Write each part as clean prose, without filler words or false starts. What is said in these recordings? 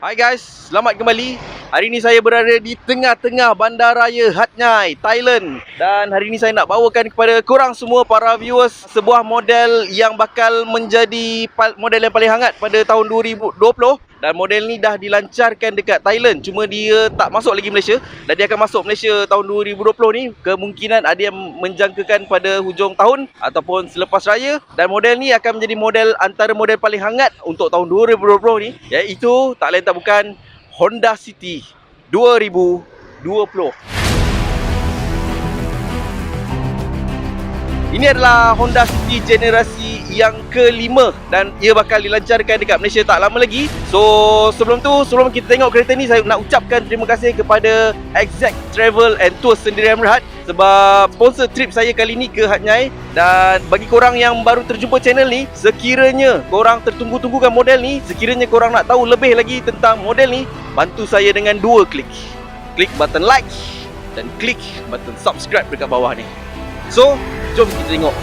Hai guys, selamat kembali. Hari ini saya berada di tengah-tengah Bandaraya Hat Yai, Thailand. Dan hari ini saya nak bawakan kepada korang semua para viewers sebuah model yang bakal menjadi model yang paling hangat pada tahun 2020. Dan model ni dah dilancarkan dekat Thailand, cuma dia tak masuk lagi Malaysia. Dan dia akan masuk Malaysia tahun 2020 ni. Kemungkinan ada yang menjangkakan pada hujung tahun ataupun selepas raya. Dan model ni akan menjadi model antara model paling hangat untuk tahun 2020 ni, iaitu tak lain tak bukan Honda City 2020. Ini adalah Honda City generasi yang kelima dan ia bakal dilancarkan dekat Malaysia tak lama lagi. So sebelum kita tengok kereta ni, saya nak ucapkan terima kasih kepada Exact Travel and Tours Sendirian Berhad sebab sponsor trip saya kali ni ke Hat Yai. Dan bagi korang yang baru terjumpa channel ni, sekiranya korang tertunggu-tunggukan model ni, sekiranya korang nak tahu lebih lagi tentang model ni, bantu saya dengan 2 klik. Klik button like dan klik button subscribe dekat bawah ni. So, jom kita tengok.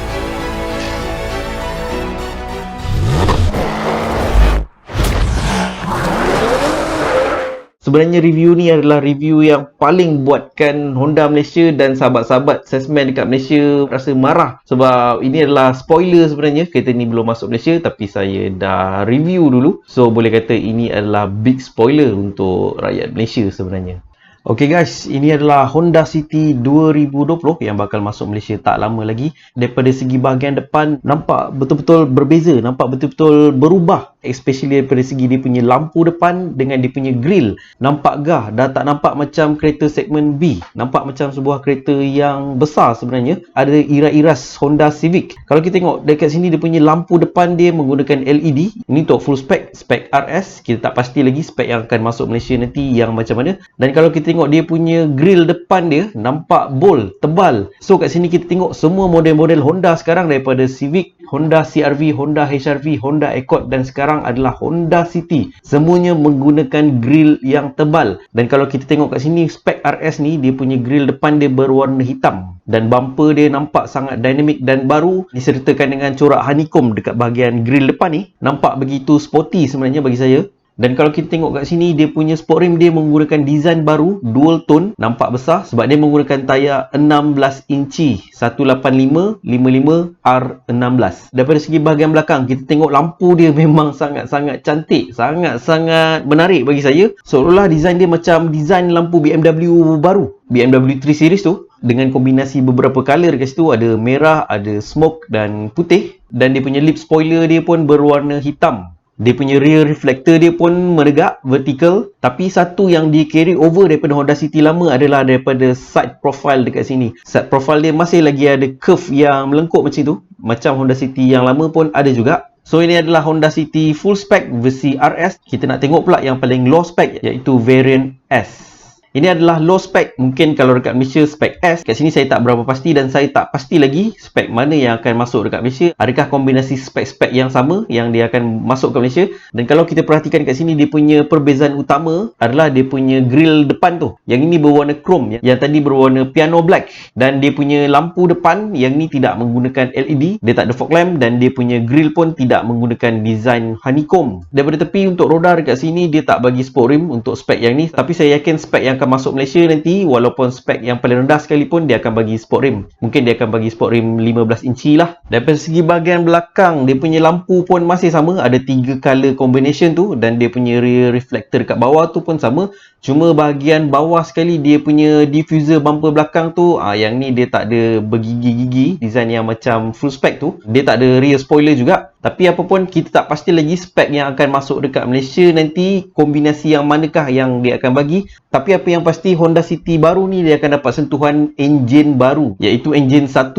Sebenarnya review ni adalah review yang paling buatkan Honda Malaysia dan sahabat-sahabat salesman dekat Malaysia rasa marah. Sebab ini adalah spoiler sebenarnya. Kereta ni belum masuk Malaysia tapi saya dah review dulu. So boleh kata ini adalah big spoiler untuk rakyat Malaysia sebenarnya. Okay guys, ini adalah Honda City 2020 yang bakal masuk Malaysia tak lama lagi. Daripada segi bahagian depan nampak betul-betul berbeza, nampak betul-betul berubah. Especially daripada segi dia punya lampu depan dengan dia punya grill. Nampak gah, dah tak nampak macam kereta segmen B. Nampak macam sebuah kereta yang besar sebenarnya. Ada iras-iras Honda Civic. Kalau kita tengok dekat sini dia punya lampu depan dia menggunakan LED. Ini untuk full spec, spec RS. Kita tak pasti lagi spec yang akan masuk Malaysia nanti yang macam mana. Dan kalau kita tengok dia punya grill depan dia nampak bold, tebal. So kat sini kita tengok semua model-model Honda sekarang daripada Civic, Honda CR-V, Honda HR-V, Honda Accord dan sekarang adalah Honda City. Semuanya menggunakan grill yang tebal. Dan kalau kita tengok kat sini spek RS ni, dia punya grill depan dia berwarna hitam. Dan bumper dia nampak sangat dinamik dan baru disertakan dengan corak honeycomb dekat bahagian grill depan ni. Nampak begitu sporty sebenarnya bagi saya. Dan kalau kita tengok kat sini, dia punya sport rim dia menggunakan design baru, dual tone, nampak besar sebab dia menggunakan tayar 16 inci 185 55 R16. Daripada segi bahagian belakang, kita tengok lampu dia memang sangat-sangat cantik, sangat-sangat menarik bagi saya. Seolah-olah design dia macam design lampu BMW baru, BMW 3 Series tu, dengan kombinasi beberapa color kat situ, ada merah, ada smoke dan putih. Dan dia punya lip spoiler dia pun berwarna hitam. Dia punya rear reflector dia pun menegak, vertical. Tapi satu yang dia carry over daripada Honda City lama adalah daripada side profile dekat sini. Side profile dia masih lagi ada curve yang melengkuk macam tu. Macam Honda City yang lama pun ada juga. So ini adalah Honda City full spec versi RS. Kita nak tengok pula yang paling low spec, iaitu variant S. Ini adalah low spec. Mungkin kalau dekat Malaysia spec S. Kat sini saya tak berapa pasti dan saya tak pasti lagi spek mana yang akan masuk dekat Malaysia. Adakah kombinasi spek-spek yang sama yang dia akan masuk ke Malaysia? Dan kalau kita perhatikan kat sini, dia punya perbezaan utama adalah dia punya grill depan tu. Yang ini berwarna chrome, yang tadi berwarna piano black. Dan dia punya lampu depan yang ni tidak menggunakan LED. Dia tak ada fog lamp dan dia punya grill pun tidak menggunakan design honeycomb. Daripada tepi untuk roda dekat sini, dia tak bagi sport rim untuk spek yang ni. Tapi saya yakin spek yang akan masuk Malaysia nanti, walaupun spek yang paling rendah sekalipun, dia akan bagi sport rim. Mungkin dia akan bagi sport rim 15 inci lah. Daripada segi bahagian belakang, dia punya lampu pun masih sama. Ada 3 color combination tu. Dan dia punya rear reflector kat bawah tu pun sama. Cuma bahagian bawah sekali, dia punya diffuser bumper belakang tu, yang ni dia tak ada bergigi-gigi, design yang macam full spec tu. Dia tak ada rear spoiler juga. Tapi apa pun, kita tak pasti lagi spek yang akan masuk dekat Malaysia nanti, kombinasi yang manakah yang dia akan bagi. Tapi apa yang pasti, Honda City baru ni dia akan dapat sentuhan enjin baru, iaitu enjin 1.0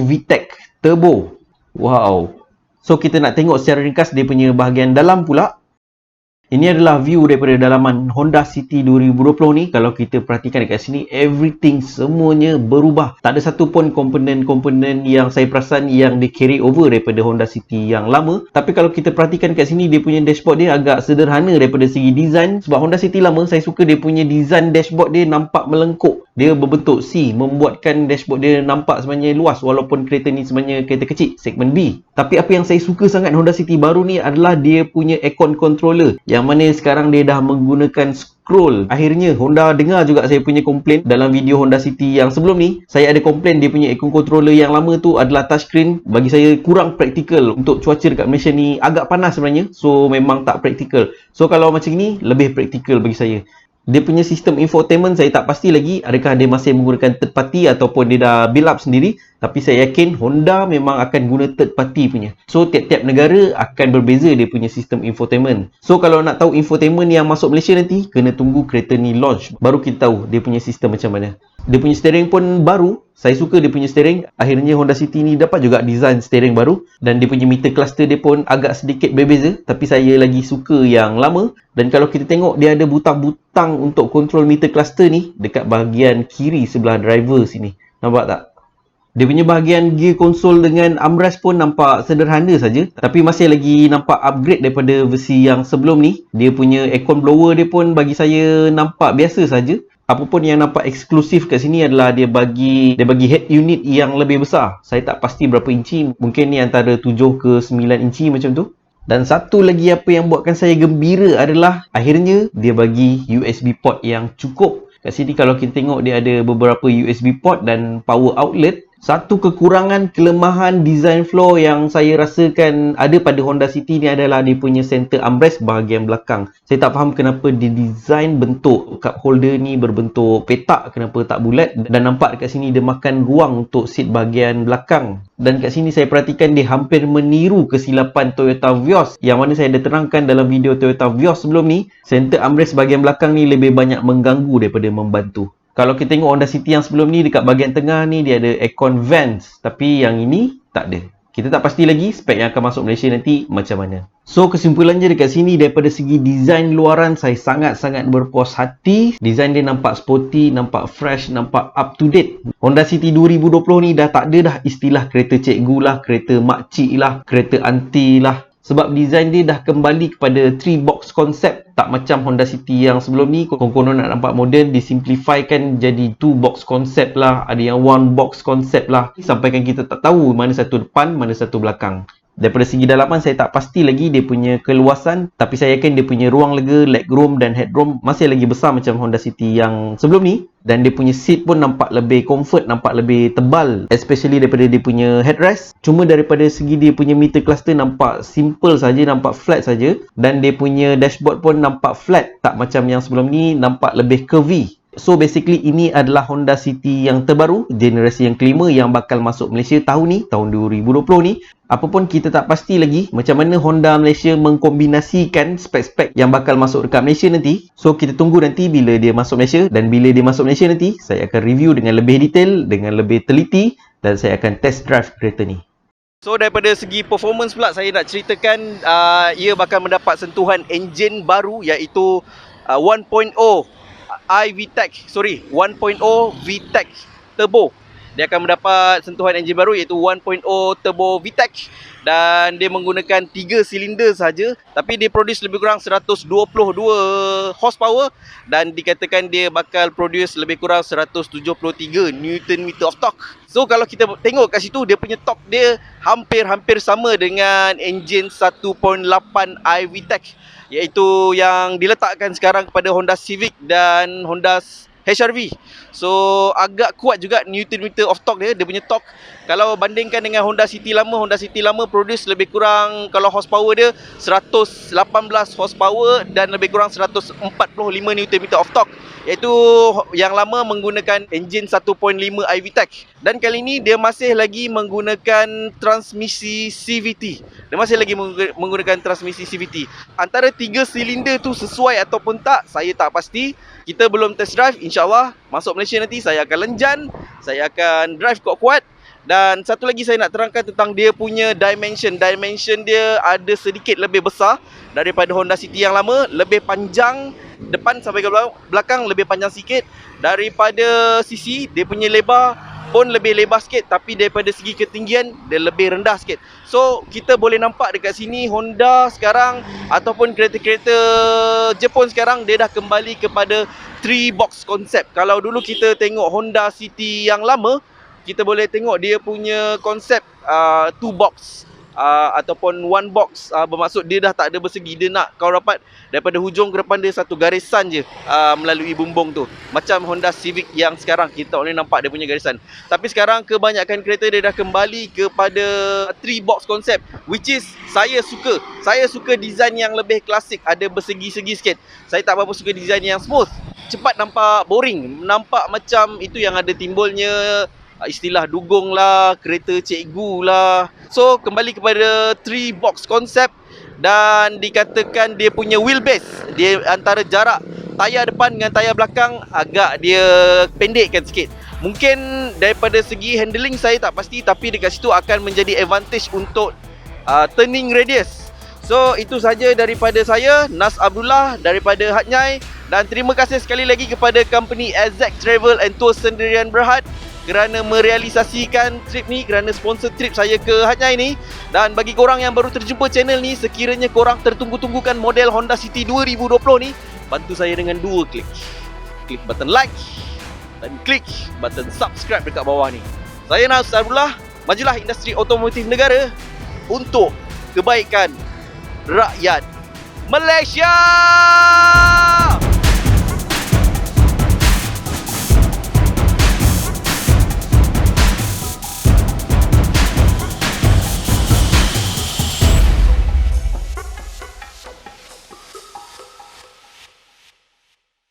VTEC Turbo. Wow. So kita nak tengok secara ringkas dia punya bahagian dalam pula. Ini adalah view daripada dalaman Honda City 2020 ni. Kalau kita perhatikan dekat sini, everything semuanya berubah. Tak ada satu pun komponen-komponen yang saya perasan yang di carry over daripada Honda City yang lama. Tapi kalau kita perhatikan dekat sini, dia punya dashboard dia agak sederhana daripada segi design. Sebab Honda City lama, saya suka dia punya design dashboard dia nampak melengkuk. dia berbentuk C, membuatkan dashboard dia nampak sebenarnya luas walaupun kereta ni sebenarnya kereta kecil segmen B. Tapi apa yang saya suka sangat Honda City baru ni adalah dia punya aircon controller, yang mana sekarang dia dah menggunakan scroll. Akhirnya Honda dengar juga saya punya komplain dalam video Honda City yang sebelum ni. Saya ada komplain dia punya aircon controller yang lama tu adalah touchscreen, bagi saya kurang praktikal. Untuk cuaca dekat Malaysia ni agak panas sebenarnya, so memang tak praktikal. So kalau macam ni lebih praktikal bagi saya. Dia punya sistem infotainment saya tak pasti lagi adakah dia masih menggunakan third party ataupun dia dah build up sendiri, tapi saya yakin Honda memang akan guna third party punya. So tiap-tiap negara akan berbeza dia punya sistem infotainment. So kalau nak tahu infotainment yang masuk Malaysia nanti, kena tunggu kereta ni launch, baru kita tahu dia punya sistem macam mana. Dia punya steering pun baru. Saya suka dia punya steering. Akhirnya Honda City ni dapat juga design steering baru. Dan dia punya meter cluster dia pun agak sedikit berbeza. Tapi saya lagi suka yang lama. Dan kalau kita tengok, dia ada butang-butang untuk kontrol meter cluster ni dekat bahagian kiri sebelah driver sini. Nampak tak? Dia punya bahagian gear console dengan armrest pun nampak sederhana saja, tapi masih lagi nampak upgrade daripada versi yang sebelum ni. Dia punya aircon blower dia pun bagi saya nampak biasa saja. Apa pun yang nampak eksklusif kat sini adalah dia bagi head unit yang lebih besar. Saya tak pasti berapa inci, mungkin ni antara 7 ke 9 inci macam tu. Dan satu lagi apa yang buatkan saya gembira adalah akhirnya dia bagi USB port yang cukup. Kat sini kalau kita tengok dia ada beberapa USB port dan power outlet. Satu kekurangan, kelemahan design floor yang saya rasakan ada pada Honda City ni adalah dia punya center armrest bahagian belakang. Saya tak faham kenapa dia design bentuk cup holder ni berbentuk petak, kenapa tak bulat, dan nampak dekat sini dia makan ruang untuk seat bahagian belakang. Dan kat sini saya perhatikan dia hampir meniru kesilapan Toyota Vios yang mana saya ada terangkan dalam video Toyota Vios sebelum ni. Center armrest bahagian belakang ni lebih banyak mengganggu daripada membantu. Kalau kita tengok Honda City yang sebelum ni, dekat bahagian tengah ni dia ada aircon vents, tapi yang ini tak ada. Kita tak pasti lagi spek yang akan masuk Malaysia nanti macam mana. So kesimpulannya dekat sini, daripada segi desain luaran saya sangat-sangat berpuas hati. Desain dia nampak sporty, nampak fresh, nampak up to date. Honda City 2020 ni dah tak ada dah istilah kereta cikgu lah, kereta makcik lah, kereta aunty lah. Sebab design dia dah kembali kepada 3 box konsep. Tak macam Honda City yang sebelum ni, konon nak nampak moden, disimplifikan jadi 2 box konsep lah, ada yang 1 box konsep lah. Sampaikan kita tak tahu mana satu depan, mana satu belakang. Daripada segi dalaman saya tak pasti lagi dia punya keluasan, tapi saya yakin dia punya ruang lega, legroom dan headroom masih lagi besar macam Honda City yang sebelum ni. Dan dia punya seat pun nampak lebih comfort, nampak lebih tebal, especially daripada dia punya headrest. Cuma daripada segi dia punya meter cluster nampak simple saja, nampak flat saja. Dan dia punya dashboard pun nampak flat, tak macam yang sebelum ni, nampak lebih curvy. So basically ini adalah Honda City yang terbaru, generasi yang kelima yang bakal masuk Malaysia tahun ni, tahun 2020 ni. Apapun kita tak pasti lagi macam mana Honda Malaysia mengkombinasikan spek-spek yang bakal masuk dekat Malaysia nanti. So kita tunggu nanti bila dia masuk Malaysia, dan bila dia masuk Malaysia nanti saya akan review dengan lebih detail, dengan lebih teliti, dan saya akan test drive kereta ni. So daripada segi performance pula saya nak ceritakan ia bakal mendapat sentuhan enjin baru iaitu 1.0 VTEC Turbo. Dia akan mendapat sentuhan enjin baru iaitu 1.0 Turbo VTEC, dan dia menggunakan 3 silinder saja, tapi dia produce lebih kurang 122 horsepower, dan dikatakan dia bakal produce lebih kurang 173 Nm of torque. So kalau kita tengok kat situ, dia punya torque dia hampir sama dengan enjin 1.8 iVTEC, iaitu yang diletakkan sekarang kepada Honda Civic dan Honda HR-V. So agak kuat juga Nm of torque dia punya torque. Kalau bandingkan dengan Honda City lama produce lebih kurang, kalau horsepower dia 118 horsepower dan lebih kurang 145 Nm of torque, iaitu yang lama menggunakan enjin 1.5 iVTEC. Dan kali ini dia masih lagi menggunakan transmisi CVT. Menggunakan transmisi CVT. Antara 3 silinder tu sesuai ataupun tak, saya tak pasti. Kita belum test drive. InsyaAllah masuk Malaysia nanti saya akan lenjan, saya akan drive kuat-kuat. Dan satu lagi saya nak terangkan tentang dia punya dimension. Dimension dia ada sedikit lebih besar daripada Honda City yang lama, lebih panjang depan sampai ke belakang, lebih panjang sikit. Daripada sisi dia punya lebar pun lebih lebar sikit, tapi daripada segi ketinggian dia lebih rendah sikit. So kita boleh nampak dekat sini Honda sekarang ataupun kereta-kereta Jepun sekarang dia dah kembali kepada 3 box konsep. Kalau dulu kita tengok Honda City yang lama, kita boleh tengok dia punya konsep 2 box ataupun 1 box, bermaksud dia dah tak ada bersegi. Dia nak kau dapat daripada hujung ke depan dia satu garisan je melalui bumbung tu. Macam Honda Civic yang sekarang kita boleh nampak dia punya garisan. Tapi sekarang kebanyakan kereta dia dah kembali kepada 3 box konsep, which is saya suka. Saya suka design yang lebih klasik, ada bersegi-segi sikit. Saya tak berapa suka design yang smooth. Cepat nampak boring, nampak macam itu yang ada timbulnya istilah dugong lah, kereta cikgu lah. So kembali kepada 3 box konsep dan dikatakan dia punya wheelbase, dia antara jarak tayar depan dengan tayar belakang agak dia pendekkan sikit. Mungkin daripada segi handling saya tak pasti, tapi dekat situ akan menjadi advantage untuk turning radius. So itu saja daripada saya, Nas Abdullah daripada Hatnyai, dan terima kasih sekali lagi kepada company Azek Travel and Tour Sendirian Berhad kerana merealisasikan trip ni, kerana sponsor trip saya ke Hatnyai ni. Dan bagi korang yang baru terjumpa channel ni, sekiranya korang tertunggu-tunggukan model Honda City 2020 ni, bantu saya dengan 2 klik. Klik button like dan klik button subscribe dekat bawah ni. Saya Nas Abdullah, majulah industri otomotif negara untuk kebaikan rakyat Malaysia.